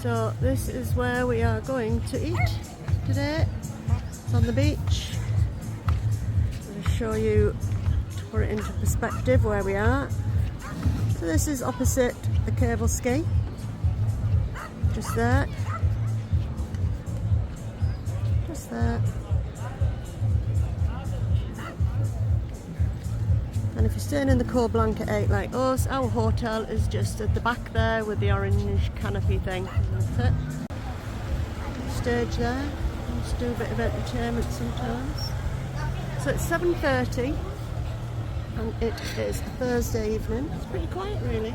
So this is where we are going to eat today. It's on the beach. I'm going to show you, to put it into perspective, where we are. So this is opposite the cable ski. Just there. Just there. And if you're staying in the cold blanket 8 like us, our hotel is just at the back there with the orange canopy thing. That's it. Stage there. Let's do a bit of entertainment sometimes. So it's 7:30 and it is a Thursday evening. It's pretty quiet really.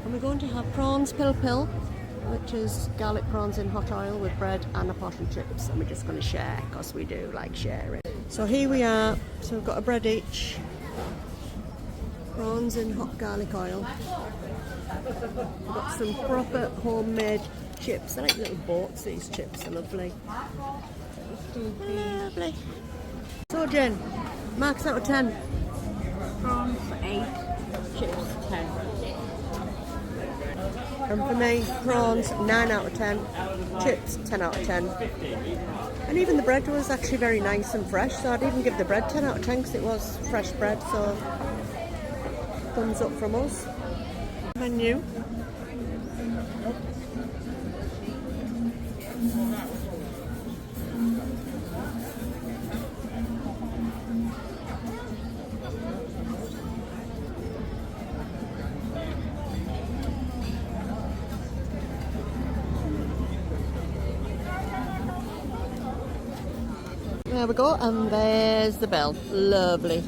And we're going to have prawns pil pil, which is garlic prawns in hot oil with bread and a pot and chips. And we're just going to share because we do like sharing. So here we are, so we've got a bread each, prawns in hot garlic oil, we've got some proper homemade chips. They're like little boats, these chips are lovely. Lovely. So Jen, marks out of 10. Prawns 8, chips 10. And for me, prawns 9 out of 10, chips 10 out of 10. And even the bread was actually very nice and fresh, so I'd even give the bread 10 out of 10 because it was fresh bread, so thumbs up from us. Menu. There we go, and there's the bell. Lovely.